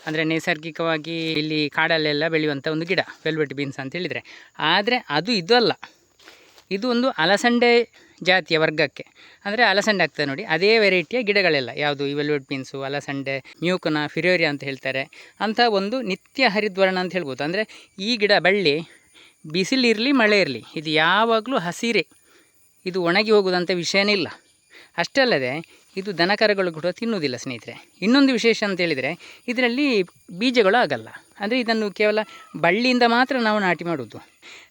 ಅಂದರೆ ನೈಸರ್ಗಿಕವಾಗಿ ಇಲ್ಲಿ ಕಾಡಲ್ಲೆಲ್ಲ ಬೆಳೆಯುವಂಥ ಒಂದು ಗಿಡ ವೆಲ್ವೆಟ್ ಬೀನ್ಸ್ ಅಂತ ಹೇಳಿದರೆ. ಆದರೆ ಅದು ಇದು ಅಲ್ಲ, ಇದು ಒಂದು ಅಲಸಂಡೆ ಜಾತಿಯ ವರ್ಗಕ್ಕೆ, ಅಂದರೆ ಅಲಸಂಡೆ ಆಗ್ತದೆ ನೋಡಿ, ಅದೇ ವೆರೈಟಿಯ ಗಿಡಗಳೆಲ್ಲ ಯಾವುದು ಈ ವೆಲ್ವೆಟ್ ಬೀನ್ಸು, ಅಲಸಂಡೆ, ಮ್ಯೂಕನ, ಫಿರೋರಿಯಾ ಅಂತ ಹೇಳ್ತಾರೆ. ಅಂಥ ಒಂದು ನಿತ್ಯ ಹರಿದ್ವರ್ಣ ಅಂತ ಹೇಳ್ಬೋದು. ಅಂದರೆ ಈ ಗಿಡ ಬಳ್ಳಿ ಬಿಸಿಲಿರಲಿ ಮಳೆ ಇರಲಿ ಇದು ಯಾವಾಗಲೂ ಹಸಿರೇ, ಇದು ಒಣಗಿ ಹೋಗೋದಂಥ ವಿಷಯನೇ ಇಲ್ಲ. ಅಷ್ಟೇ ಅಲ್ಲದೆ ಇದು ದನಕರಗಳು ಕೂಡ ತಿನ್ನುವುದಿಲ್ಲ ಸ್ನೇಹಿತರೆ. ಇನ್ನೊಂದು ವಿಶೇಷ ಅಂತ ಹೇಳಿದರೆ ಇದರಲ್ಲಿ ಬೀಜಗಳು ಆಗಲ್ಲ, ಅಂದರೆ ಇದನ್ನು ಕೇವಲ ಬಳ್ಳಿಯಿಂದ ಮಾತ್ರ ನಾವು ನಾಟಿ ಮಾಡುವುದು.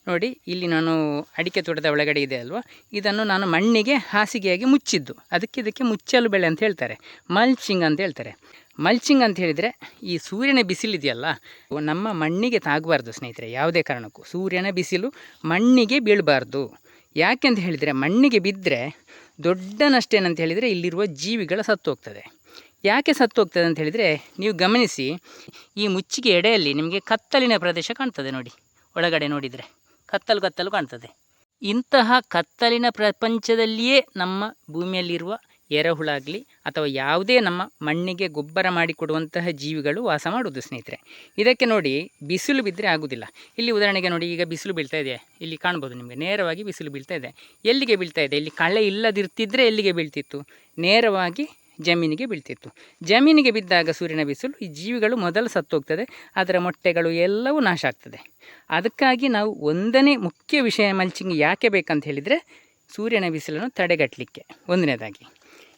ನೋಡಿ ಇಲ್ಲಿ ನಾನು ಅಡಿಕೆ ತೋಟದ ಒಳಗಡೆ ಇದೆ ಅಲ್ವಾ, ಇದನ್ನು ನಾನು ಮಣ್ಣಿಗೆ ಹಾಸಿಗೆಯಾಗಿ ಮುಚ್ಚಿದ್ದು, ಇದಕ್ಕೆ ಮುಚ್ಚಲು ಬೆಳೆ ಅಂತ ಹೇಳ್ತಾರೆ, ಮಲ್ಚಿಂಗ್ ಅಂತ ಹೇಳ್ತಾರೆ. ಮಲ್ಚಿಂಗ್ ಅಂತ ಹೇಳಿದರೆ ಈ ಸೂರ್ಯನ ಬಿಸಿಲಿದೆಯಲ್ಲ ನಮ್ಮ ಮಣ್ಣಿಗೆ ತಾಗಬಾರ್ದು ಸ್ನೇಹಿತರೆ, ಯಾವುದೇ ಕಾರಣಕ್ಕೂ ಸೂರ್ಯನ ಬಿಸಿಲು ಮಣ್ಣಿಗೆ ಬೀಳಬಾರ್ದು. ಯಾಕೆ ಅಂತ ಹೇಳಿದರೆ ಮಣ್ಣಿಗೆ ಬಿದ್ದರೆ ದೊಡ್ಡ ನಷ್ಟ ಏನಂತ ಹೇಳಿದರೆ ಇಲ್ಲಿರುವ ಜೀವಿಗಳ ಸತ್ತು ಹೋಗ್ತದೆ. ಯಾಕೆ ಸತ್ತು ಹೋಗ್ತದೆ ಅಂತ ಹೇಳಿದರೆ ನೀವು ಗಮನಿಸಿ, ಈ ಮುಚ್ಚಿಗೆ ಎಡೆಯಲ್ಲಿ ನಿಮಗೆ ಕತ್ತಲಿನ ಪ್ರದೇಶ ಕಾಣ್ತದೆ ನೋಡಿ, ಒಳಗಡೆ ನೋಡಿದರೆ ಕತ್ತಲು ಕಾಣ್ತದೆ. ಇಂತಹ ಕತ್ತಲಿನ ಪ್ರಪಂಚದಲ್ಲಿಯೇ ನಮ್ಮ ಭೂಮಿಯಲ್ಲಿರುವ ಎರೆಹುಳಾಗಲಿ ಅಥವಾ ಯಾವುದೇ ನಮ್ಮ ಮಣ್ಣಿಗೆ ಗೊಬ್ಬರ ಮಾಡಿಕೊಡುವಂತಹ ಜೀವಿಗಳು ವಾಸ ಮಾಡುವುದು ಸ್ನೇಹಿತರೆ. ಇದಕ್ಕೆ ನೋಡಿ ಬಿಸಿಲು ಬಿದ್ದರೆ ಆಗೋದಿಲ್ಲ. ಇಲ್ಲಿ ಉದಾಹರಣೆಗೆ ನೋಡಿ, ಈಗ ಬಿಸಿಲು ಬೀಳ್ತಾ ಇದೆ, ಇಲ್ಲಿ ಕಾಣ್ಬೋದು ನಿಮಗೆ ನೇರವಾಗಿ ಬಿಸಿಲು ಬೀಳ್ತಾ ಇದೆ. ಎಲ್ಲಿಗೆ ಬೀಳ್ತಾ ಇದೆ? ಇಲ್ಲಿ ಕಳೆ ಇಲ್ಲದಿರ್ತಿದ್ರೆ ಎಲ್ಲಿಗೆ ಬೀಳ್ತಿತ್ತು? ನೇರವಾಗಿ ಜಮೀನಿಗೆ ಬೀಳ್ತಿತ್ತು. ಜಮೀನಿಗೆ ಬಿದ್ದಾಗ ಸೂರ್ಯನ ಬಿಸಿಲು ಈ ಜೀವಿಗಳು ಮೊದಲು ಸತ್ತೋಗ್ತದೆ, ಅದರ ಮೊಟ್ಟೆಗಳು ಎಲ್ಲವೂ ನಾಶ ಆಗ್ತದೆ. ಅದಕ್ಕಾಗಿ ನಾವು ಒಂದನೇ ಮುಖ್ಯ ವಿಷಯ ಮಲ್ಚಿಂಗ್ ಯಾಕೆ ಬೇಕಂತ ಹೇಳಿದರೆ ಸೂರ್ಯನ ಬಿಸಿಲನ್ನು ತಡೆಗಟ್ಟಲಿಕ್ಕೆ ಒಂದನೇದಾಗಿ.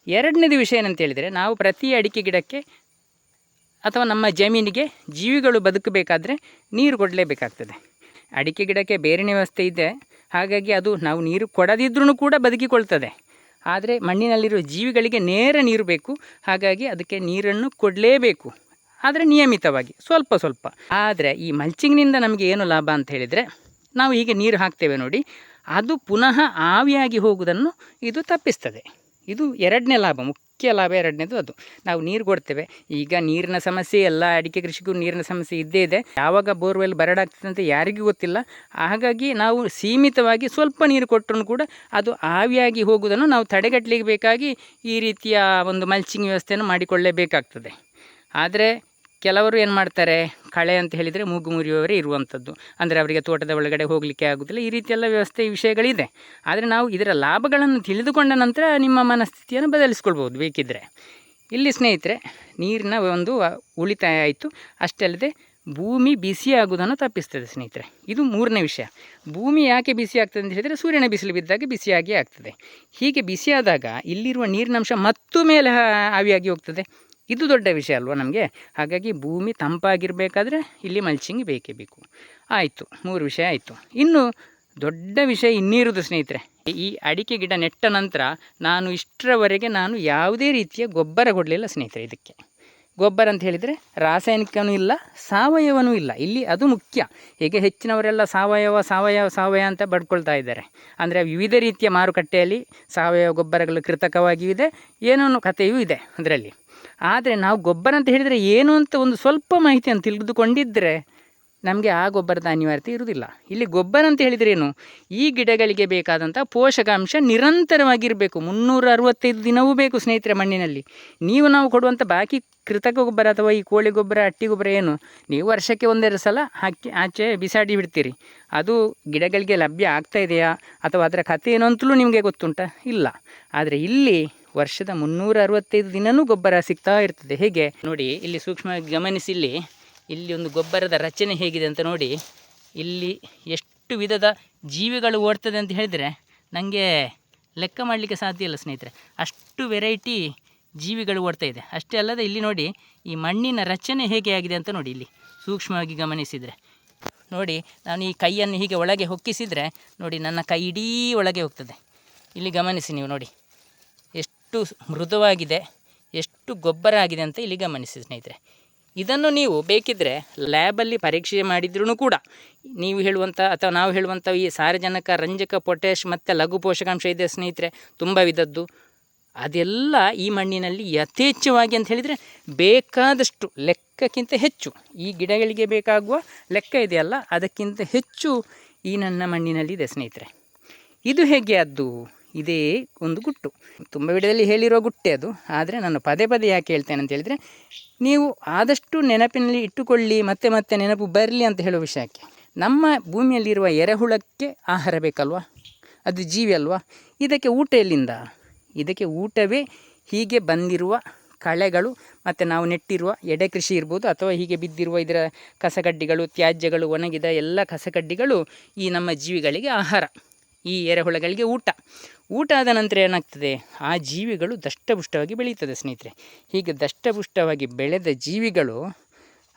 ಎರಡನೇದು ವಿಷಯ ಏನಂತ ಹೇಳಿದರೆ ನಾವು ಪ್ರತಿ ಅಡಿಕೆ ಗಿಡಕ್ಕೆ ಅಥವಾ ನಮ್ಮ ಜಮೀನಿಗೆ ಜೀವಿಗಳು ಬದುಕಬೇಕಾದ್ರೆ ನೀರು ಕೊಡಲೇಬೇಕಾಗ್ತದೆ. ಅಡಿಕೆ ಗಿಡಕ್ಕೆ ಬೇರಿನ ವ್ಯವಸ್ಥೆ ಇದೆ, ಹಾಗಾಗಿ ಅದು ನಾವು ನೀರು ಕೊಡದಿದ್ರೂ ಕೂಡ ಬದುಕಿಕೊಳ್ತದೆ. ಆದರೆ ಮಣ್ಣಿನಲ್ಲಿರುವ ಜೀವಿಗಳಿಗೆ ನೇರ ನೀರು ಬೇಕು, ಹಾಗಾಗಿ ಅದಕ್ಕೆ ನೀರನ್ನು ಕೊಡಲೇಬೇಕು, ಆದರೆ ನಿಯಮಿತವಾಗಿ ಸ್ವಲ್ಪ ಸ್ವಲ್ಪ. ಆದರೆ ಈ ಮಲ್ಚಿಂಗ್ನಿಂದ ನಮಗೆ ಏನು ಲಾಭ ಅಂತ ಹೇಳಿದರೆ, ನಾವು ಹೀಗೆ ನೀರು ಹಾಕ್ತೇವೆ ನೋಡಿ, ಅದು ಪುನಃ ಆವಿಯಾಗಿ ಹೋಗುವುದನ್ನು ಇದು ತಪ್ಪಿಸ್ತದೆ. ಇದು ಎರಡನೇ ಲಾಭ, ಮುಖ್ಯ ಲಾಭ ಎರಡನೇದು ಅದು. ನಾವು ನೀರು ಕೊಡ್ತೇವೆ, ಈಗ ನೀರಿನ ಸಮಸ್ಯೆ ಎಲ್ಲ ಅಡಿಕೆ ಕೃಷಿಗೂ ನೀರಿನ ಸಮಸ್ಯೆ ಇದ್ದೇ ಇದೆ. ಯಾವಾಗ ಬೋರ್ವೆಲ್ ಬರಡಾಗ್ತದೆ ಅಂತ ಯಾರಿಗೂ ಗೊತ್ತಿಲ್ಲ. ಹಾಗಾಗಿ ನಾವು ಸೀಮಿತವಾಗಿ ಸ್ವಲ್ಪ ನೀರು ಕೊಟ್ಟರೂ ಕೂಡ ಅದು ಆವಿಯಾಗಿ ಹೋಗುವುದನ್ನು ನಾವು ತಡೆಗಟ್ಟಲಿಕ್ಕೆ ಬೇಕಾಗಿ ಈ ರೀತಿಯ ಒಂದು ಮಲ್ಚಿಂಗ್ ವ್ಯವಸ್ಥೆಯನ್ನು ಮಾಡಿಕೊಳ್ಳಲೇಬೇಕಾಗ್ತದೆ. ಆದರೆ ಕೆಲವರು ಏನು ಮಾಡ್ತಾರೆ, ಕಳೆ ಅಂತ ಹೇಳಿದರೆ ಮೂಗು ಮುರಿಯುವವರೇ ಇರುವಂಥದ್ದು, ಅಂದರೆ ಅವರಿಗೆ ತೋಟದ ಒಳಗಡೆ ಹೋಗಲಿಕ್ಕೆ ಆಗೋದಿಲ್ಲ. ಈ ರೀತಿಯೆಲ್ಲ ವ್ಯವಸ್ಥೆ ವಿಷಯಗಳಿದೆ. ಆದರೆ ನಾವು ಇದರ ಲಾಭಗಳನ್ನು ತಿಳಿದುಕೊಂಡ ನಂತರ ನಿಮ್ಮ ಮನಸ್ಥಿತಿಯನ್ನು ಬದಲಿಸ್ಕೊಳ್ಬೋದು ಬೇಕಿದ್ದರೆ. ಇಲ್ಲಿ ಸ್ನೇಹಿತರೆ ನೀರಿನ ಒಂದು ಉಳಿತಾಯ ಆಯಿತು. ಅಷ್ಟೇ ಅಲ್ಲದೆ ಭೂಮಿ ಬಿಸಿಯಾಗುವುದನ್ನು ತಪ್ಪಿಸ್ತದೆ ಸ್ನೇಹಿತರೆ. ಇದು ಮೂರನೇ ವಿಷಯ. ಭೂಮಿ ಯಾಕೆ ಬಿಸಿ ಆಗ್ತದೆ ಅಂತ ಹೇಳಿದರೆ ಸೂರ್ಯನ ಬಿಸಿಲು ಬಿದ್ದಾಗ ಬಿಸಿಯಾಗಿ ಆಗ್ತದೆ. ಹೀಗೆ ಬಿಸಿಯಾದಾಗ ಇಲ್ಲಿರುವ ನೀರಿನಂಶ ಮತ್ತು ಮೇಲೆ ಆವಿಯಾಗಿ ಹೋಗ್ತದೆ. ಇದು ದೊಡ್ಡ ವಿಷಯ ಅಲ್ವಾ ನಮಗೆ. ಹಾಗಾಗಿ ಭೂಮಿ ತಂಪಾಗಿರಬೇಕಾದ್ರೆ ಇಲ್ಲಿ ಮಲ್ಚಿಂಗ್ ಬೇಕೇ ಬೇಕು. ಆಯಿತು, 3 ವಿಷಯ ಆಯಿತು. ಇನ್ನು ದೊಡ್ಡ ವಿಷಯ ಇನ್ನಿರುವುದು ಸ್ನೇಹಿತರೆ, ಈ ಅಡಿಕೆ ಗಿಡ ನೆಟ್ಟ ನಂತರ ಇಷ್ಟರವರೆಗೆ ನಾನು ಯಾವುದೇ ರೀತಿಯ ಗೊಬ್ಬರ ಕೊಡಲಿಲ್ಲ ಸ್ನೇಹಿತರೆ. ಇದಕ್ಕೆ ಗೊಬ್ಬರ ಅಂತ ಹೇಳಿದರೆ ರಾಸಾಯನಿಕನೂ ಇಲ್ಲ, ಸಾವಯವನೂ ಇಲ್ಲ. ಇಲ್ಲಿ ಅದು ಮುಖ್ಯ. ಹೀಗೆ ಹೆಚ್ಚಿನವರೆಲ್ಲ ಸಾವಯವ ಅಂತ ಬಡ್ಕೊಳ್ತಾ ಇದ್ದಾರೆ. ಅಂದರೆ ವಿವಿಧ ರೀತಿಯ ಮಾರುಕಟ್ಟೆಯಲ್ಲಿ ಸಾವಯವ ಗೊಬ್ಬರಗಳು ಕೃತಕವಾಗಿಯೂ ಇದೆ, ಏನೋ ಕಥೆಯೂ ಇದೆ ಅದರಲ್ಲಿ. ಆದರೆ ನಾವು ಗೊಬ್ಬರ ಅಂತ ಹೇಳಿದರೆ ಏನು ಅಂತ ಒಂದು ಸ್ವಲ್ಪ ಮಾಹಿತಿಯನ್ನು ತಿಳಿದುಕೊಂಡಿದ್ದರೆ ನಮಗೆ ಆ ಗೊಬ್ಬರದ ಅನಿವಾರ್ಯತೆ ಇರುವುದಿಲ್ಲ. ಇಲ್ಲಿ ಗೊಬ್ಬರ ಅಂತ ಹೇಳಿದರೆ ಏನು, ಈ ಗಿಡಗಳಿಗೆ ಬೇಕಾದಂಥ ಪೋಷಕಾಂಶ ನಿರಂತರವಾಗಿರಬೇಕು, 365 ದಿನವೂ ಬೇಕು ಸ್ನೇಹಿತರೆ ಮಣ್ಣಿನಲ್ಲಿ. ನಾವು ಕೊಡುವಂಥ ಬಾಕಿ ಕೃತಕ ಗೊಬ್ಬರ ಅಥವಾ ಈ ಕೋಳಿ ಗೊಬ್ಬರ, ಹಟ್ಟಿ ಗೊಬ್ಬರ ಏನು ನೀವು ವರ್ಷಕ್ಕೆ 1-2 ಸಲ ಹಾಕಿ ಆಚೆ ಬಿಸಾಡಿ ಬಿಡ್ತೀರಿ. ಅದು ಗಿಡಗಳಿಗೆ ಲಭ್ಯ ಆಗ್ತಾ ಇದೆಯಾ ಅಥವಾ ಅದರ ಕಥೆ ಏನು ಅಂತಲೂ ನಿಮಗೆ ಗೊತ್ತುಂಟ? ಇಲ್ಲ. ಆದರೆ ಇಲ್ಲಿ ವರ್ಷದ 365 ದಿನವೂ ಗೊಬ್ಬರ ಸಿಗ್ತಾ ಇರ್ತದೆ. ಹೇಗೆ ನೋಡಿ, ಇಲ್ಲಿ ಸೂಕ್ಷ್ಮವಾಗಿ ಗಮನಿಸಿ, ಇಲ್ಲಿ ಒಂದು ಗೊಬ್ಬರದ ರಚನೆ ಹೇಗಿದೆ ಅಂತ ನೋಡಿ. ಇಲ್ಲಿ ಎಷ್ಟು ವಿಧದ ಜೀವಿಗಳು ಓಡ್ತದೆ ಅಂತ ಹೇಳಿದರೆ ನನಗೆ ಲೆಕ್ಕ ಮಾಡಲಿಕ್ಕೆ ಸಾಧ್ಯ ಇಲ್ಲ ಸ್ನೇಹಿತರೆ. ಅಷ್ಟು ವೆರೈಟಿ ಜೀವಿಗಳು ಓಡ್ತಾ ಇದೆ. ಅಷ್ಟೇ ಅಲ್ಲದೆ ಇಲ್ಲಿ ನೋಡಿ ಈ ಮಣ್ಣಿನ ರಚನೆ ಹೇಗೆ ಆಗಿದೆ ಅಂತ ನೋಡಿ. ಇಲ್ಲಿ ಸೂಕ್ಷ್ಮವಾಗಿ ಗಮನಿಸಿದರೆ ನೋಡಿ, ನಾನು ಈ ಕೈಯನ್ನು ಹೀಗೆ ಒಳಗೆ ಹೊಕ್ಕಿಸಿದರೆ ನೋಡಿ ನನ್ನ ಕೈ ಇಡೀ ಒಳಗೆ ಹೋಗ್ತದೆ. ಇಲ್ಲಿ ಗಮನಿಸಿ ನೀವು ನೋಡಿ, ಎಷ್ಟು ಮೃದುವಾಗಿದೆ, ಎಷ್ಟು ಗೊಬ್ಬರ ಆಗಿದೆ ಅಂತ ಇಲ್ಲಿ ಗಮನಿಸಿ ಸ್ನೇಹಿತರೆ. ಇದನ್ನು ನೀವು ಬೇಕಿದ್ದರೆ ಲ್ಯಾಬಲ್ಲಿ ಪರೀಕ್ಷೆ ಮಾಡಿದ್ರೂ ಕೂಡ ನೀವು ಹೇಳುವಂಥ ಅಥವಾ ನಾವು ಹೇಳುವಂಥ ಈ ಸಾರಜನಕ, ರಂಜಕ, ಪೊಟ್ಯಾಷ್ ಮತ್ತು ಲಘು ಪೋಷಕಾಂಶ ಇದೆ ಸ್ನೇಹಿತರೆ, ತುಂಬ ವಿಧದ್ದು. ಅದೆಲ್ಲ ಈ ಮಣ್ಣಿನಲ್ಲಿ ಯಥೇಚ್ಛವಾಗಿ ಅಂತ ಹೇಳಿದರೆ ಬೇಕಾದಷ್ಟು, ಲೆಕ್ಕಕ್ಕಿಂತ ಹೆಚ್ಚು, ಈ ಗಿಡಗಳಿಗೆ ಬೇಕಾಗುವ ಲೆಕ್ಕ ಇದೆಯಲ್ಲ ಅದಕ್ಕಿಂತ ಹೆಚ್ಚು ಈ ನನ್ನ ಮಣ್ಣಿನಲ್ಲಿದೆ ಸ್ನೇಹಿತರೆ. ಇದು ಹೇಗೆ ಆದ್ದು? ಇದೇ ಒಂದು ಗುಟ್ಟು. ತುಂಬ ವಿಡಿಯೋದಲ್ಲಿ ಹೇಳಿರೋ ಗುಟ್ಟೆ ಅದು. ಆದರೆ ನಾನು ಪದೇ ಪದೇ ಯಾಕೆ ಹೇಳ್ತೇನೆ ಅಂತ ಹೇಳಿದರೆ, ನೀವು ಆದಷ್ಟು ನೆನಪಿನಲ್ಲಿ ಇಟ್ಟುಕೊಳ್ಳಿ, ಮತ್ತೆ ಮತ್ತೆ ನೆನಪು ಬರಲಿ ಅಂತ ಹೇಳೋ ವಿಷಯಕ್ಕೆ. ನಮ್ಮ ಭೂಮಿಯಲ್ಲಿರುವ ಎರೆಹುಳಕ್ಕೆ ಆಹಾರ ಬೇಕಲ್ವ, ಅದು ಜೀವಿ ಅಲ್ವಾ. ಇದಕ್ಕೆ ಊಟ ಎಲ್ಲಿಂದ? ಇದಕ್ಕೆ ಊಟವೇ ಹೀಗೆ ಬಂದಿರುವ ಕಳೆಗಳು ಮತ್ತು ನಾವು ನೆಟ್ಟಿರುವ ಎಡೆ ಕೃಷಿ ಇರ್ಬೋದು, ಅಥವಾ ಹೀಗೆ ಬಿದ್ದಿರುವ ಇದರ ಕಸಕಡ್ಡಿಗಳು, ತ್ಯಾಜ್ಯಗಳು, ಒಣಗಿದ ಎಲ್ಲ ಕಸಕಡ್ಡಿಗಳು ಈ ನಮ್ಮ ಜೀವಿಗಳಿಗೆ ಆಹಾರ, ಈ ಎರೆಹುಳಗಳಿಗೆ ಊಟ ಆದ ನಂತರ ಏನಾಗ್ತದೆ, ಆ ಜೀವಿಗಳು ದಷ್ಟಪುಷ್ಟವಾಗಿ ಬೆಳೀತದೆ ಸ್ನೇಹಿತರೆ. ಹೀಗೆ ದಷ್ಟಪುಷ್ಟವಾಗಿ ಬೆಳೆದ ಜೀವಿಗಳು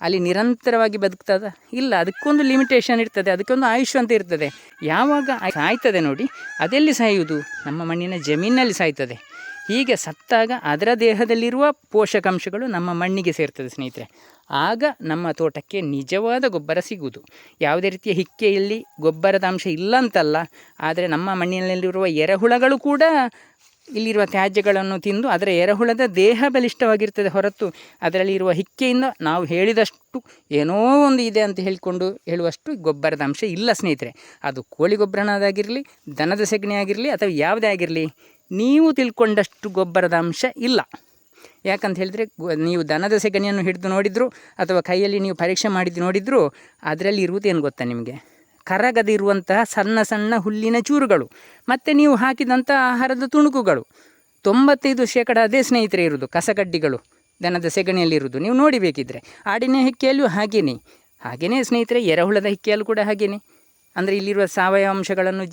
ಅಲ್ಲಿ ನಿರಂತರವಾಗಿ ಬದುಕ್ತದ? ಇಲ್ಲ, ಅದಕ್ಕೊಂದು ಲಿಮಿಟೇಷನ್ ಇರ್ತದೆ, ಅದಕ್ಕೊಂದು ಆಯುಷ್ ಅಂತ ಇರ್ತದೆ. ಯಾವಾಗ ಸಾಯ್ತದೆ ನೋಡಿ, ಅದೆಲ್ಲಿ ಸಾಯುವುದು? ನಮ್ಮ ಮಣ್ಣಿನ ಜಮೀನಲ್ಲಿ ಸಾಯ್ತದೆ. ಹೀಗೆ ಸತ್ತಾಗ ಅದರ ದೇಹದಲ್ಲಿರುವ ಪೋಷಕಾಂಶಗಳು ನಮ್ಮ ಮಣ್ಣಿಗೆ ಸೇರ್ತದೆ ಸ್ನೇಹಿತರೆ. ಆಗ ನಮ್ಮ ತೋಟಕ್ಕೆ ನಿಜವಾದ ಗೊಬ್ಬರ ಸಿಗುವುದು. ಯಾವುದೇ ರೀತಿಯ ಹಿಕ್ಕೆಯಲ್ಲಿ ಗೊಬ್ಬರದ ಅಂಶ ಇಲ್ಲ ಅಂತಲ್ಲ, ಆದರೆ ನಮ್ಮ ಮಣ್ಣಿನಲ್ಲಿರುವ ಎರೆಹುಳಗಳು ಕೂಡ ಇಲ್ಲಿರುವ ತ್ಯಾಜ್ಯಗಳನ್ನು ತಿಂದು ಅದರ ಎರೆಹುಳದ ದೇಹ ಬಲಿಷ್ಠವಾಗಿರ್ತದೆ ಹೊರತು ಅದರಲ್ಲಿ ಇರುವ ಹಿಕ್ಕೆಯಿಂದ ನಾವು ಹೇಳಿದಷ್ಟು ಏನೋ ಒಂದು ಇದೆ ಅಂತ ಹೇಳುವಷ್ಟು ಗೊಬ್ಬರದ ಅಂಶ ಇಲ್ಲ ಸ್ನೇಹಿತರೆ. ಅದು ಕೋಳಿ ಗೊಬ್ಬರನಾದಾಗಿರಲಿ, ದನದ ಸೆಗಣಿ ಆಗಿರಲಿ, ಅಥವಾ ಯಾವುದೇ ಆಗಿರಲಿ, ನೀವು ತಿಳ್ಕೊಂಡಷ್ಟು ಗೊಬ್ಬರದ ಅಂಶ ಇಲ್ಲ. ಯಾಕಂತ ಹೇಳಿದರೆ, ನೀವು ದನದ ಸೆಗಣಿಯನ್ನು ಹಿಡಿದು ನೋಡಿದ್ರು ಅಥವಾ ಕೈಯಲ್ಲಿ ನೀವು ಪರೀಕ್ಷೆ ಮಾಡಿದ್ದು ನೋಡಿದ್ರು, ಅದರಲ್ಲಿ ಇರುವುದೇನು ಗೊತ್ತಾ ನಿಮಗೆ? ಕರಗದಿರುವಂತಹ ಸಣ್ಣ ಸಣ್ಣ ಹುಲ್ಲಿನ ಚೂರುಗಳು, ಮತ್ತು ನೀವು ಹಾಕಿದಂಥ ಆಹಾರದ ತುಣುಕುಗಳು. 95% ಅದೇ ಸ್ನೇಹಿತರೆ ಇರುವುದು ಕಸಕಡ್ಡಿಗಳು ದನದ ಸೆಗಣಿಯಲ್ಲಿರುವುದು. ನೀವು ನೋಡಿಬೇಕಿದ್ರೆ ಆಡಿನ ಹಿಕ್ಕೆಯಲ್ಲೂ ಹಾಗೆಯೇ ಸ್ನೇಹಿತರೆ, ಎರೆಹುಳದ ಹಿಕ್ಕೆಯಲ್ಲೂ ಕೂಡ ಹಾಗೆಯೇ. ಅಂದರೆ ಇಲ್ಲಿರುವ ಸಾವಯವ ಅಂಶಗಳನ್ನು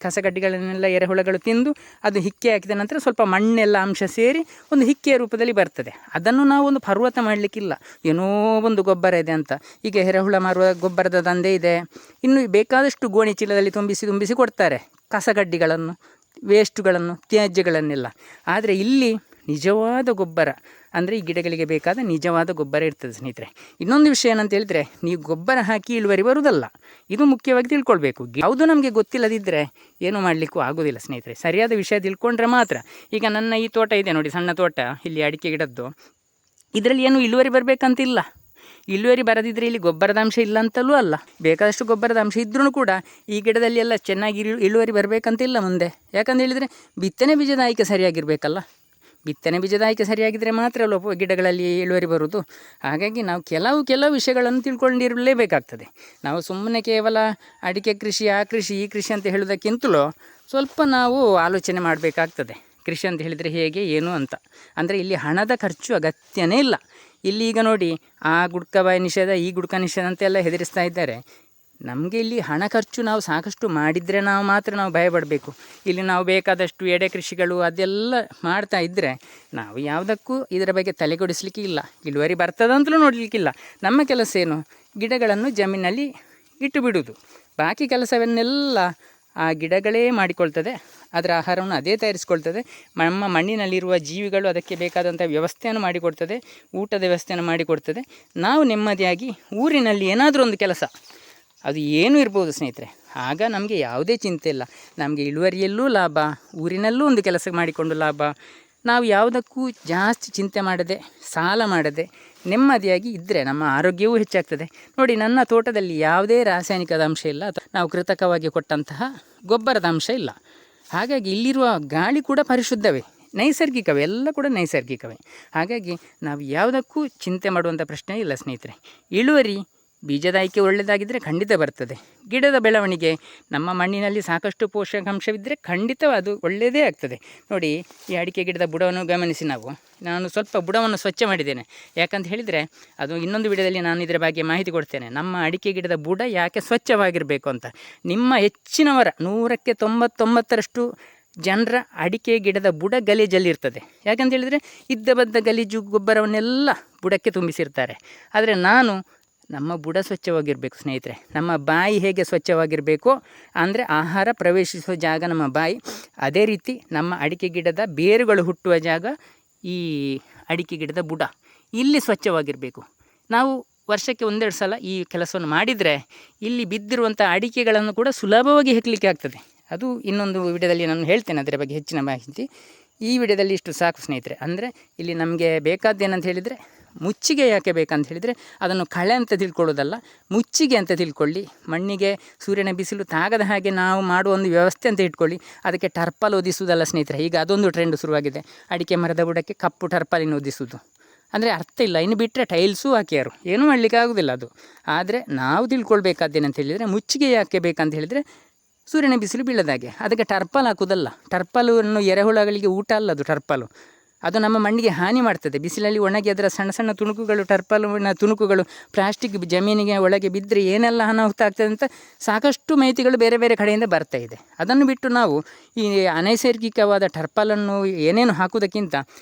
ಕಸಗಡ್ಡಿಗಳನ್ನೆಲ್ಲ ಎರೆಹುಳಗಳು ತಿಂದು ಅದು ಹಿಕ್ಕೆ ಹಾಕಿದ ನಂತರ ಸ್ವಲ್ಪ ಮಣ್ಣೆಲ್ಲ ಅಂಶ ಸೇರಿ ಒಂದು ಹಿಕ್ಕೆಯ ರೂಪದಲ್ಲಿ ಬರ್ತದೆ. ಅದನ್ನು ನಾವು ಒಂದು ಪರ್ವತ ಮಾಡಲಿಕ್ಕಿಲ್ಲ, ಏನೋ ಒಂದು ಗೊಬ್ಬರ ಇದೆ ಅಂತ. ಈಗ ಎರೆಹುಳ ಮಾರುವ ಗೊಬ್ಬರದ ದಂಧೆ ಇದೆ, ಇನ್ನು ಬೇಕಾದಷ್ಟು ಗೋಣಿ ಚೀಲದಲ್ಲಿ ತುಂಬಿಸಿ ಕೊಡ್ತಾರೆ ಕಸಗಡ್ಡಿಗಳನ್ನು, ವೇಸ್ಟುಗಳನ್ನು, ತ್ಯಾಜ್ಯಗಳನ್ನೆಲ್ಲ. ಆದರೆ ಇಲ್ಲಿ ನಿಜವಾದ ಗೊಬ್ಬರ ಅಂದರೆ ಈ ಗಿಡಗಳಿಗೆ ಬೇಕಾದ ನಿಜವಾದ ಗೊಬ್ಬರ ಇರ್ತದೆ ಸ್ನೇಹಿತರೆ. ಇನ್ನೊಂದು ವಿಷಯ ಏನಂತ ಹೇಳಿದರೆ, ನೀವು ಗೊಬ್ಬರ ಹಾಕಿ ಇಳುವರಿ ಬರುವುದಲ್ಲ, ಇದು ಮುಖ್ಯವಾಗಿ ತಿಳ್ಕೊಳ್ಬೇಕು. ಯಾವುದು ನಮಗೆ ಗೊತ್ತಿಲ್ಲದಿದ್ದರೆ ಏನೂ ಮಾಡಲಿಕ್ಕೂ ಆಗೋದಿಲ್ಲ ಸ್ನೇಹಿತರೆ. ಸರಿಯಾದ ವಿಷಯ ತಿಳ್ಕೊಂಡ್ರೆ ಮಾತ್ರ. ಈಗ ನನ್ನ ಈ ತೋಟ ಇದೆ ನೋಡಿ, ಸಣ್ಣ ತೋಟ, ಇಲ್ಲಿ ಅಡಿಕೆ ಗಿಡದ್ದು. ಇದರಲ್ಲಿ ಏನು ಇಳುವರಿ ಬರಬೇಕಂತಿಲ್ಲ. ಇಳುವರಿ ಬರದಿದ್ದರೆ ಇಲ್ಲಿ ಗೊಬ್ಬರದ ಅಂಶ ಇಲ್ಲ ಅಂತಲೂ ಅಲ್ಲ, ಬೇಕಾದಷ್ಟು ಗೊಬ್ಬರದ ಅಂಶ ಇದ್ರೂ ಕೂಡ ಈ ಗಿಡದಲ್ಲಿ ಎಲ್ಲ ಚೆನ್ನಾಗಿ ಇಳುವರಿ ಬರಬೇಕಂತಿಲ್ಲ ಮುಂದೆ. ಯಾಕಂತ ಹೇಳಿದರೆ ಬಿತ್ತನೆ ಬೀಜದ ಆಯ್ಕೆ ಸರಿಯಾಗಿರಬೇಕಲ್ಲ. ಬಿತ್ತನೆ ಬೀಜದ ಆಯ್ಕೆ ಸರಿಯಾಗಿದ್ದರೆ ಮಾತ್ರ ಅಲ್ವ ಗಿಡಗಳಲ್ಲಿ ಇಳುವರಿ ಬರುವುದು. ಹಾಗಾಗಿ ನಾವು ಕೆಲವು ವಿಷಯಗಳನ್ನು ತಿಳ್ಕೊಂಡಿರಲೇಬೇಕಾಗ್ತದೆ. ನಾವು ಸುಮ್ಮನೆ ಕೇವಲ ಅಡಿಕೆ ಕೃಷಿ, ಆ ಕೃಷಿ, ಈ ಕೃಷಿ ಅಂತ ಹೇಳೋದಕ್ಕಿಂತಲೂ ಸ್ವಲ್ಪ ನಾವು ಆಲೋಚನೆ ಮಾಡಬೇಕಾಗ್ತದೆ. ಕೃಷಿ ಅಂತ ಹೇಳಿದರೆ ಹೇಗೆ, ಏನು ಅಂತ. ಅಂದರೆ ಇಲ್ಲಿ ಹಣದ ಖರ್ಚು ಅಗತ್ಯನೇ ಇಲ್ಲ. ಇಲ್ಲಿ ಈಗ ನೋಡಿ, ಆ ಗುಡ್ಕಬಾಯಿ ನಿಷೇಧ, ಈ ಗುಡ್ಕ ನಿಷೇಧ ಅಂತೆಲ್ಲ ಹೆದರಿಸ್ತಾ ಇದ್ದಾರೆ. ನಮಗೆ ಇಲ್ಲಿ ಹಣ ಖರ್ಚು ನಾವು ಸಾಕಷ್ಟು ಮಾಡಿದರೆ ಮಾತ್ರ ನಾವು ಭಯಪಡಬೇಕು. ಇಲ್ಲಿ ನಾವು ಬೇಕಾದಷ್ಟು ಎಡೆ ಕೃಷಿಗಳು ಅದೆಲ್ಲ ಮಾಡ್ತಾ ಇದ್ದರೆ ನಾವು ಯಾವುದಕ್ಕೂ ಇದರ ಬಗ್ಗೆ ತಲೆಗೊಡಿಸ್ಲಿಕ್ಕೆ ಇಲ್ಲ. ಇಳುವರಿ ಬರ್ತದಂತಲೂ ನೋಡಲಿಕ್ಕಿಲ್ಲ. ನಮ್ಮ ಕೆಲಸ ಏನು? ಗಿಡಗಳನ್ನು ಜಮೀನಲ್ಲಿ ಇಟ್ಟು ಬಿಡುವುದು. ಬಾಕಿ ಕೆಲಸವನ್ನೆಲ್ಲ ಆ ಗಿಡಗಳೇ ಮಾಡಿಕೊಳ್ತದೆ, ಅದರ ಆಹಾರವನ್ನು ಅದೇ ತಯಾರಿಸಿಕೊಳ್ತದೆ. ನಮ್ಮ ಮಣ್ಣಿನಲ್ಲಿರುವ ಜೀವಿಗಳು ಅದಕ್ಕೆ ಬೇಕಾದಂಥ ವ್ಯವಸ್ಥೆಯನ್ನು ಮಾಡಿಕೊಡ್ತದೆ, ಊಟದ ವ್ಯವಸ್ಥೆಯನ್ನು ಮಾಡಿಕೊಡ್ತದೆ. ನಾವು ನೆಮ್ಮದಿಯಾಗಿ ಊರಿನಲ್ಲಿ ಏನಾದರೂ ಒಂದು ಕೆಲಸ, ಅದು ಏನೂ ಇರ್ಬೋದು ಸ್ನೇಹಿತರೆ, ಆಗ ನಮಗೆ ಯಾವುದೇ ಚಿಂತೆ ಇಲ್ಲ. ನಮಗೆ ಇಳುವರಿಯಲ್ಲೂ ಲಾಭ, ಊರಿನಲ್ಲೂ ಒಂದು ಕೆಲಸ ಮಾಡಿಕೊಂಡು ಲಾಭ. ನಾವು ಯಾವುದಕ್ಕೂ ಜಾಸ್ತಿ ಚಿಂತೆ ಮಾಡದೆ, ಸಾಲ ಮಾಡದೆ ನೆಮ್ಮದಿಯಾಗಿ ಇದ್ದರೆ ನಮ್ಮ ಆರೋಗ್ಯವೂ ಹೆಚ್ಚಾಗ್ತದೆ. ನೋಡಿ, ನನ್ನ ತೋಟದಲ್ಲಿ ಯಾವುದೇ ರಾಸಾಯನಿಕದ ಅಂಶ ಇಲ್ಲ, ಅಥವಾ ನಾವು ಕೃತಕವಾಗಿ ಕೊಟ್ಟಂತಹ ಗೊಬ್ಬರದ ಅಂಶ ಇಲ್ಲ. ಹಾಗಾಗಿ ಇಲ್ಲಿರುವ ಗಾಳಿ ಕೂಡ ಪರಿಶುದ್ಧವೇ, ನೈಸರ್ಗಿಕವೇ, ಎಲ್ಲ ಕೂಡ ನೈಸರ್ಗಿಕವೇ. ಹಾಗಾಗಿ ನಾವು ಯಾವುದಕ್ಕೂ ಚಿಂತೆ ಮಾಡುವಂಥ ಪ್ರಶ್ನೆ ಇಲ್ಲ ಸ್ನೇಹಿತರೆ. ಇಳುವರಿ ಬೀಜದ ಆಯ್ಕೆ ಒಳ್ಳೆಯದಾಗಿದ್ದರೆ ಖಂಡಿತ ಬರ್ತದೆ. ಗಿಡದ ಬೆಳವಣಿಗೆ, ನಮ್ಮ ಮಣ್ಣಿನಲ್ಲಿ ಸಾಕಷ್ಟು ಪೋಷಕಾಂಶವಿದ್ದರೆ ಖಂಡಿತ ಅದು ಒಳ್ಳೆಯದೇ ಆಗ್ತದೆ. ನೋಡಿ, ಈ ಅಡಿಕೆ ಗಿಡದ ಬುಡವನ್ನು ಗಮನಿಸಿ. ನಾನು ಸ್ವಲ್ಪ ಬುಡವನ್ನು ಸ್ವಚ್ಛ ಮಾಡಿದ್ದೇನೆ. ಯಾಕಂತ ಹೇಳಿದರೆ ಅದು ಇನ್ನೊಂದು ವಿಡಿಯೋದಲ್ಲಿ ನಾನು ಇದರ ಬಗ್ಗೆ ಮಾಹಿತಿ ಕೊಡ್ತೇನೆ. ನಮ್ಮ ಅಡಿಕೆ ಗಿಡದ ಬುಡ ಯಾಕೆ ಸ್ವಚ್ಛವಾಗಿರಬೇಕು ಅಂತ. ನಿಮ್ಮ ಹೆಚ್ಚಿನವರ 100ಕ್ಕೆ 99ರಷ್ಟು ಜನರ ಅಡಿಕೆ ಗಿಡದ ಬುಡ ಗಲೀಜಲ್ಲಿರ್ತದೆ. ಯಾಕಂತ ಹೇಳಿದರೆ ಇದ್ದ ಬದ್ದ ಗಲೀಜು ಗೊಬ್ಬರವನ್ನೆಲ್ಲ ಬುಡಕ್ಕೆ ತುಂಬಿಸಿರ್ತಾರೆ. ಆದರೆ ನಮ್ಮ ಬುಡ ಸ್ವಚ್ಛವಾಗಿರಬೇಕು ಸ್ನೇಹಿತರೆ. ನಮ್ಮ ಬಾಯಿ ಹೇಗೆ ಸ್ವಚ್ಛವಾಗಿರಬೇಕು ಅಂದರೆ ಆಹಾರ ಪ್ರವೇಶಿಸುವ ಜಾಗ ನಮ್ಮ ಬಾಯಿ, ಅದೇ ರೀತಿ ನಮ್ಮ ಅಡಿಕೆ ಗಿಡದ ಬೇರುಗಳು ಹುಟ್ಟುವ ಜಾಗ ಈ ಅಡಿಕೆ ಗಿಡದ ಬುಡ, ಇಲ್ಲಿ ಸ್ವಚ್ಛವಾಗಿರಬೇಕು. ನಾವು ವರ್ಷಕ್ಕೆ 1-2 ಸಲ ಈ ಕೆಲಸವನ್ನು ಮಾಡಿದರೆ ಇಲ್ಲಿ ಬಿದ್ದಿರುವಂಥ ಅಡಿಕೆಗಳನ್ನು ಕೂಡ ಸುಲಭವಾಗಿ ಹೆಕ್ಕಲಿಕ್ಕೆ ಆಗ್ತದೆ. ಅದು ಇನ್ನೊಂದು ವಿಡಿಯೋದಲ್ಲಿ ನಾನು ಹೇಳ್ತೇನೆ ಅದರ ಬಗ್ಗೆ ಹೆಚ್ಚಿನ ಮಾಹಿತಿ. ಈ ವಿಡಿಯೋದಲ್ಲಿ ಇಷ್ಟು ಸಾಕು ಸ್ನೇಹಿತರೆ. ಅಂದರೆ ಇಲ್ಲಿ ನಮಗೆ ಬೇಕಾದ್ದೇನಂತ ಹೇಳಿದರೆ ಮುಚ್ಚಿಗೆ ಯಾಕೆ ಬೇಕಂತ ಹೇಳಿದರೆ ಅದನ್ನು ಕಳೆ ಅಂತ ತಿಳ್ಕೊಳ್ಳೋದಲ್ಲ, ಮುಚ್ಚಿಗೆ ಅಂತ ತಿಳ್ಕೊಳ್ಳಿ. ಮಣ್ಣಿಗೆ ಸೂರ್ಯನ ಬಿಸಿಲು ತಾಗದ ಹಾಗೆ ನಾವು ಮಾಡುವ ಒಂದು ವ್ಯವಸ್ಥೆ ಅಂತ ಇಟ್ಕೊಳ್ಳಿ. ಅದಕ್ಕೆ ಟರ್ಪಲ್ ಒದಿಸುವುದಲ್ಲ ಸ್ನೇಹಿತರೆ, ಈಗ ಅದೊಂದು ಟ್ರೆಂಡ್ ಶುರುವಾಗಿದೆ. ಅಡಿಕೆ ಮರದ ಬುಡಕ್ಕೆ ಕಪ್ಪು ಟರ್ಪಲಿನ ಒದಿಸುವುದು ಅಂದರೆ ಅರ್ಥ ಇಲ್ಲ. ಇನ್ನು ಬಿಟ್ಟರೆ ಟೈಲ್ಸು ಹಾಕ್ಯಾರು, ಏನೂ ಮಾಡಲಿಕ್ಕೆ ಆಗೋದಿಲ್ಲ ಅದು. ಆದರೆ ನಾವು ತಿಳ್ಕೊಳ್ಬೇಕಾದ್ದೇನಂತ ಹೇಳಿದರೆ ಮುಚ್ಚಿಗೆ ಯಾಕೆ ಬೇಕಂತ ಹೇಳಿದರೆ ಸೂರ್ಯನ ಬಿಸಿಲು ಬೀಳದಾಗೆ. ಅದಕ್ಕೆ ಟರ್ಪಲ್ ಹಾಕೋದಲ್ಲ. ಟರ್ಪಲನ್ನು ಎರೆಹುಳಗಳಿಗೆ ಊಟ ಅಲ್ಲ ಅದು ಟರ್ಪಲು. ಅದು ನಮ್ಮ ಮಣ್ಣಿಗೆ ಹಾನಿ ಮಾಡ್ತದೆ. ಬಿಸಿಲಲ್ಲಿ ಒಣಗಿ ಅದರ ಸಣ್ಣ ಸಣ್ಣ ತುಣುಕುಗಳು, ಟರ್ಪಲಿನ ತುಣುಕುಗಳು ಪ್ಲಾಸ್ಟಿಕ್ ಜಮೀನಿಗೆ ಒಳಗೆ ಬಿದ್ದರೆ ಏನೆಲ್ಲ ಅನಾಹುತ ಆಗ್ತದೆ ಅಂತ ಸಾಕಷ್ಟು ಮಾಹಿತಿಗಳು ಬೇರೆ ಬೇರೆ ಕಡೆಯಿಂದ ಬರ್ತಾ ಇದೆ. ಅದನ್ನು ಬಿಟ್ಟು ನಾವು ಈ ಅನೈಸರ್ಗಿಕವಾದ ಟರ್ಪಲನ್ನು ಏನೇನು ಹಾಕೋದಕ್ಕಿಂತ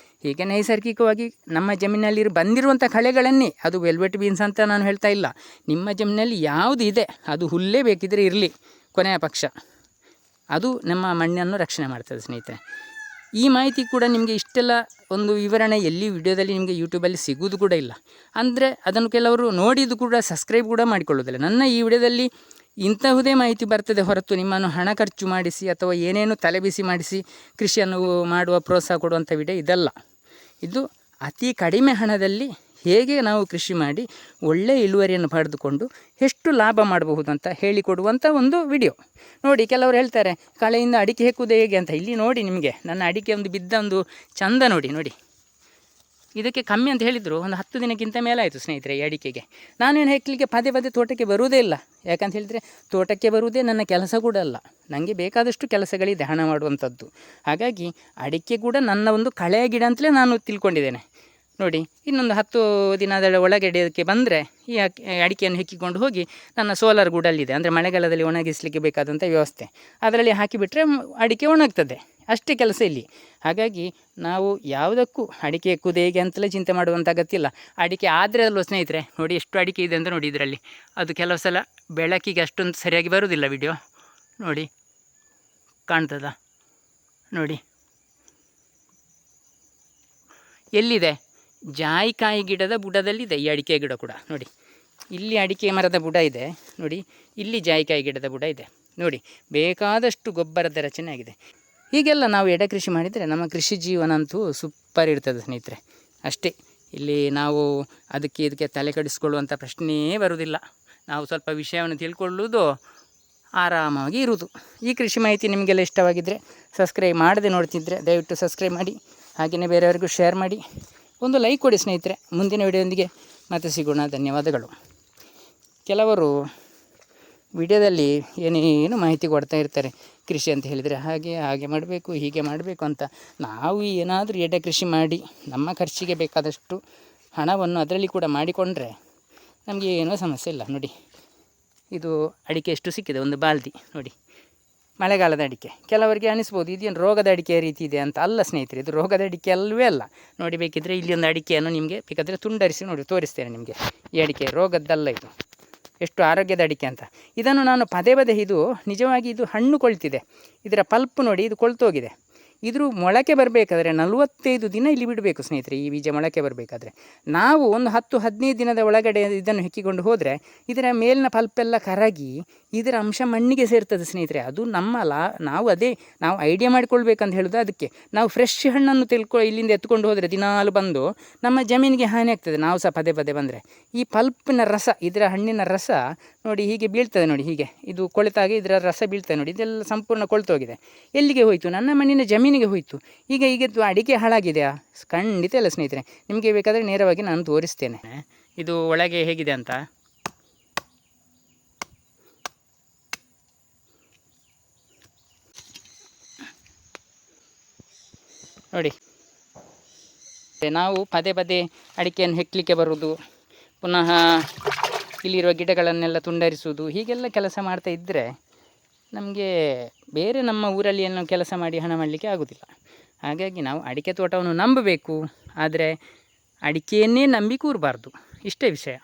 ಹೀಗೆ ನೈಸರ್ಗಿಕವಾಗಿ ನಮ್ಮ ಜಮೀನಲ್ಲಿ ಬಂದಿರುವಂಥ ಕಳೆಗಳನ್ನೇ, ಅದು ವೆಲ್ವೆಟ್ ಬೀನ್ಸ್ ಅಂತ ನಾನು ಹೇಳ್ತಾ ಇಲ್ಲ, ನಿಮ್ಮ ಜಮೀನಲ್ಲಿ ಯಾವುದು ಇದೆ ಅದು ಹುಲ್ಲೇ ಬೇಕಿದ್ರೆ ಇರಲಿ, ಕೊನೆಯ ಪಕ್ಷ ಅದು ನಮ್ಮ ಮಣ್ಣನ್ನು ರಕ್ಷಣೆ ಮಾಡ್ತದೆ ಸ್ನೇಹಿತರೆ. ಈ ಮಾಹಿತಿ ಕೂಡ ನಿಮಗೆ ಇಷ್ಟೆಲ್ಲ ಒಂದು ವಿವರಣೆ ಎಲ್ಲಿ ವಿಡಿಯೋದಲ್ಲಿ ನಿಮಗೆ ಯೂಟ್ಯೂಬಲ್ಲಿ ಸಿಗೋದು ಕೂಡ ಇಲ್ಲ. ಅಂದರೆ ಅದನ್ನು ಕೆಲವರು ನೋಡಿದ್ದು ಕೂಡ ಸಬ್ಸ್ಕ್ರೈಬ್ ಕೂಡ ಮಾಡಿಕೊಳ್ಳೋದಿಲ್ಲ. ನನ್ನ ಈ ವಿಡಿಯೋದಲ್ಲಿ ಇಂತಹುದೇ ಮಾಹಿತಿ ಬರ್ತದೆ ಹೊರತು ನಿಮ್ಮನ್ನು ಹಣ ಖರ್ಚು ಮಾಡಿಸಿ ಅಥವಾ ಏನೇನು ತಲೆಬಿಸಿ ಮಾಡಿಸಿ ಕೃಷಿಯನ್ನು ಮಾಡುವ ಪ್ರೋತ್ಸಾಹ ಕೊಡುವಂಥ ವಿಡಿಯೋ ಇದಲ್ಲ. ಇದು ಅತಿ ಕಡಿಮೆ ಹಣದಲ್ಲಿ ಹೇಗೆ ನಾವು ಕೃಷಿ ಮಾಡಿ ಒಳ್ಳೆಯ ಇಳುವರಿಯನ್ನು ಪಡೆದುಕೊಂಡು ಎಷ್ಟು ಲಾಭ ಮಾಡಬಹುದು ಅಂತ ಹೇಳಿಕೊಡುವಂಥ ಒಂದು ವಿಡಿಯೋ. ನೋಡಿ, ಕೆಲವರು ಹೇಳ್ತಾರೆ ಕಳೆಯಿಂದ ಅಡಿಕೆ ಹೆಕ್ಕುವುದು ಹೇಗೆ ಅಂತ. ಇಲ್ಲಿ ನೋಡಿ, ನಿಮಗೆ ನನ್ನ ಅಡಿಕೆ ಒಂದು ಬಿದ್ದ ಒಂದು ಚಂದ ನೋಡಿ. ಇದಕ್ಕೆ ಕಮ್ಮಿ ಅಂತ ಹೇಳಿದರು, ಒಂದು 10 ದಿನಕ್ಕಿಂತ ಮೇಲಾಯಿತು ಸ್ನೇಹಿತರೆ ಈ ಅಡಿಕೆಗೆ. ನಾನೇನು ಹೆಕ್ಕಲಿಕ್ಕೆ ಪದೇ ತೋಟಕ್ಕೆ ಬರುವುದೇ ಇಲ್ಲ. ಯಾಕಂತ ಹೇಳಿದರೆ ತೋಟಕ್ಕೆ ಬರುವುದೇ ನನ್ನ ಕೆಲಸ ಕೂಡ ಅಲ್ಲ. ನನಗೆ ಬೇಕಾದಷ್ಟು ಕೆಲಸಗಳಿದೆ ಹಣ ಮಾಡುವಂಥದ್ದು. ಹಾಗಾಗಿ ಅಡಿಕೆ ಕೂಡ ನನ್ನ ಒಂದು ಕಳೆಯ ಗಿಡ ಅಂತಲೇ ನಾನು ತಿಳ್ಕೊಂಡಿದ್ದೇನೆ. ನೋಡಿ, ಇನ್ನೊಂದು 10 ದಿನದ ಒಳಗಡೆಗೆ ಬಂದರೆ ಈ ಅಡಿಕೆಯನ್ನು ಹೆಕ್ಕಿಕೊಂಡು ಹೋಗಿ ನನ್ನ ಸೋಲಾರ್ ಗೂಡಲ್ಲಿದೆ, ಅಂದರೆ ಮಳೆಗಾಲದಲ್ಲಿ ಒಣಗಿಸಲಿಕ್ಕೆ ಬೇಕಾದಂಥ ವ್ಯವಸ್ಥೆ, ಅದರಲ್ಲಿ ಹಾಕಿಬಿಟ್ರೆ ಅಡಿಕೆ ಒಣಗ್ತದೆ. ಅಷ್ಟೇ ಕೆಲಸ ಇಲ್ಲಿ. ಹಾಗಾಗಿ ನಾವು ಯಾವುದಕ್ಕೂ ಅಡಿಕೆ ಹೆಕ್ಕುವುದು ಹೇಗೆ ಅಂತಲೇ ಚಿಂತೆ ಮಾಡುವಂಥ ಅಗತ್ಯ ಇಲ್ಲ. ಅಡಿಕೆ ಆದರೆ ಅಲ್ವ ಸ್ನೇಹಿತರೆ, ನೋಡಿ ಎಷ್ಟು ಅಡಿಕೆ ಇದೆ ಅಂತ ನೋಡಿ ಇದರಲ್ಲಿ. ಅದು ಕೆಲವು ಸಲ ಬೆಳಕಿಗೆ ಅಷ್ಟೊಂದು ಸರಿಯಾಗಿ ಬರುವುದಿಲ್ಲ ವಿಡಿಯೋ. ನೋಡಿ, ಕಾಣ್ತದಾ? ನೋಡಿ ಎಲ್ಲಿದೆ, ಜಾಯಿಕಾಯಿ ಗಿಡದ ಬುಡದಲ್ಲಿದೆ ಈ ಅಡಿಕೆ ಗಿಡ ಕೂಡ. ನೋಡಿ, ಇಲ್ಲಿ ಅಡಿಕೆ ಮರದ ಬುಡ ಇದೆ, ನೋಡಿ ಇಲ್ಲಿ ಜಾಯಿಕಾಯಿ ಗಿಡದ ಬುಡ ಇದೆ. ನೋಡಿ, ಬೇಕಾದಷ್ಟು ಗೊಬ್ಬರದ ರಚನೆ ಆಗಿದೆ. ಹೀಗೆಲ್ಲ ನಾವು ಎಡೆ ಕೃಷಿ ಮಾಡಿದರೆ ನಮ್ಮ ಕೃಷಿ ಜೀವನ ಅಂತೂ ಸೂಪರ್ ಇರ್ತದೆ ಸ್ನೇಹಿತರೆ. ಅಷ್ಟೇ, ಇಲ್ಲಿ ನಾವು ಇದಕ್ಕೆ ತಲೆ ಕೆಡಿಸ್ಕೊಳ್ಳುವಂಥ ಪ್ರಶ್ನೆಯೇ ಬರುವುದಿಲ್ಲ. ನಾವು ಸ್ವಲ್ಪ ವಿಷಯವನ್ನು ತಿಳ್ಕೊಳ್ಳೋದು, ಆರಾಮಾಗಿ ಇರುವುದು. ಈ ಕೃಷಿ ಮಾಹಿತಿ ನಿಮಗೆಲ್ಲ ಇಷ್ಟವಾಗಿದ್ದರೆ, ಸಬ್ಸ್ಕ್ರೈಬ್ ಮಾಡದೆ ನೋಡ್ತಿದ್ದರೆ ದಯವಿಟ್ಟು ಸಬ್ಸ್ಕ್ರೈಬ್ ಮಾಡಿ, ಹಾಗೆಯೇ ಬೇರೆಯವರಿಗೂ ಶೇರ್ ಮಾಡಿ, ಒಂದು ಲೈಕ್ ಕೊಡಿ ಸ್ನೇಹಿತರೆ. ಮುಂದಿನ ವಿಡಿಯೋದೊಂದಿಗೆ ಮತ್ತೆ ಸಿಗೋಣ. ಧನ್ಯವಾದಗಳು. ಕೆಲವರು ವಿಡಿಯೋದಲ್ಲಿ ಏನೇನು ಮಾಹಿತಿ ಕೊಡ್ತಾ ಇರ್ತಾರೆ, ಕೃಷಿ ಅಂತ ಹೇಳಿದರೆ ಹಾಗೆ ಮಾಡಬೇಕು, ಹೀಗೆ ಮಾಡಬೇಕು ಅಂತ. ನಾವು ಏನಾದರೂ ಎಡೆ ಕೃಷಿ ಮಾಡಿ ನಮ್ಮ ಖರ್ಚಿಗೆ ಬೇಕಾದಷ್ಟು ಹಣವನ್ನು ಅದರಲ್ಲಿ ಕೂಡ ಮಾಡಿಕೊಂಡ್ರೆ ನಮಗೆ ಏನೂ ಸಮಸ್ಯೆ ಇಲ್ಲ. ನೋಡಿ, ಇದು ಅಡಿಕೆ ಎಷ್ಟು ಸಿಕ್ಕಿದೆ, ಒಂದು ಬಾಲ್ದಿ ನೋಡಿ, ಮಳೆಗಾಲದ ಅಡಿಕೆ. ಕೆಲವರಿಗೆ ಅನಿಸ್ಬೋದು ಇದೇನು ರೋಗದ ಅಡಿಕೆ ರೀತಿ ಇದೆ ಅಂತ. ಅಲ್ಲ ಸ್ನೇಹಿತರೆ, ಇದು ರೋಗದ ಅಡಿಕೆ ಅಲ್ಲವೇ ಅಲ್ಲ. ನೋಡಿ, ಬೇಕಿದ್ದರೆ ಇಲ್ಲಿ ಒಂದು ಅಡಿಕೆಯನ್ನು ನಿಮಗೆ ಬೇಕಾದರೆ ತುಂಡರಿಸಿ ನೋಡಿ ತೋರಿಸ್ತೇನೆ ನಿಮಗೆ. ಈ ಅಡಿಕೆ ರೋಗದ್ದಲ್ಲ, ಇದು ಎಷ್ಟು ಆರೋಗ್ಯದ ಅಡಿಕೆ ಅಂತ. ಇದನ್ನು ನಾನು ಪದೇ ಇದು ನಿಜವಾಗಿ ಇದು ಹಣ್ಣು ಕೊಳ್ತಿದೆ. ಇದರ ಪಲ್ಪ್ ನೋಡಿ, ಇದು ಕೊಳ್ತೋಗಿದೆ. ಇದ್ರ ಮೊಳಕೆ ಬರಬೇಕಾದ್ರೆ 45 ದಿನ ಇಲ್ಲಿ ಬಿಡಬೇಕು ಸ್ನೇಹಿತರೆ. ಈ ಬೀಜ ಮೊಳಕೆ ಬರಬೇಕಾದ್ರೆ ನಾವು ಒಂದು 10-15 ದಿನದ ಒಳಗಡೆ ಇದನ್ನು ಹೆಕ್ಕಿಕೊಂಡು ಹೋದರೆ ಇದರ ಮೇಲಿನ ಪಲ್ಪೆಲ್ಲ ಕರಗಿ ಇದರ ಅಂಶ ಮಣ್ಣಿಗೆ ಸೇರ್ತದೆ ಸ್ನೇಹಿತರೆ. ಅದು ನಾವು ಐಡಿಯಾ ಮಾಡಿಕೊಳ್ಬೇಕಂತ ಹೇಳೋದು. ಅದಕ್ಕೆ ನಾವು ಫ್ರೆಶ್ ಹಣ್ಣನ್ನು ಇಲ್ಲಿಂದ ಎತ್ಕೊಂಡು ಹೋದರೆ ದಿನಾಲು ಬಂದು ನಮ್ಮ ಜಮೀನಿಗೆ ಹಾನಿ ಆಗ್ತದೆ. ನಾವು ಸಹ ಪದೇ ಬಂದರೆ ಈ ಪಲ್ಪಿನ ರಸ, ಇದರ ಹಣ್ಣಿನ ರಸ ನೋಡಿ ಹೀಗೆ ಬೀಳ್ತದೆ. ನೋಡಿ, ಹೀಗೆ ಇದು ಕೊಳೆತಾಗಿ ಇದರ ರಸ ಬೀಳ್ತದೆ. ನೋಡಿ, ಇದೆಲ್ಲ ಸಂಪೂರ್ಣ ಕೊಳ್ತೋಗಿದೆ. ಎಲ್ಲಿಗೆ ಹೋಯಿತು? ನನ್ನ ಮಣ್ಣಿನ ಜಮೀನಿಗೆ ಹೋಯಿತು. ಈಗ ಅಡಿಕೆ ಹಾಳಾಗಿದೆಯಾ? ಖಂಡಿತ ಇಲ್ಲ ಸ್ನೇಹಿತರೆ. ನಿಮಗೆ ಬೇಕಾದರೆ ನೇರವಾಗಿ ನಾನು ತೋರಿಸ್ತೇನೆ ಇದು ಒಳಗೆ ಹೇಗಿದೆ ಅಂತ. ನೋಡಿ, ನಾವು ಪದೇ ಅಡಿಕೆಯನ್ನು ಹೆಕ್ಕಲಿಕ್ಕೆ ಬರುವುದು, ಪುನಃ ಇಲ್ಲಿರುವ ಗಿಡಗಳನ್ನೆಲ್ಲ ತುಂಡರಿಸುವುದು, ಹೀಗೆಲ್ಲ ಕೆಲಸ ಮಾಡ್ತಾ ಇದ್ದರೆ ನಮಗೆ ಬೇರೆ ನಮ್ಮ ಊರಲ್ಲಿ ಏನೋ ಕೆಲಸ ಮಾಡಿ ಹಣ ಮಾಡಲಿಕ್ಕೆ ಆಗೋದಿಲ್ಲ. ಹಾಗಾಗಿ ನಾವು ಅಡಿಕೆ ತೋಟವನ್ನು ನಂಬಬೇಕು, ಆದರೆ ಅಡಿಕೆಯನ್ನೇ ನಂಬಿ ಕೂರಬಾರ್ದು. ಇಷ್ಟೇ ವಿಷಯ.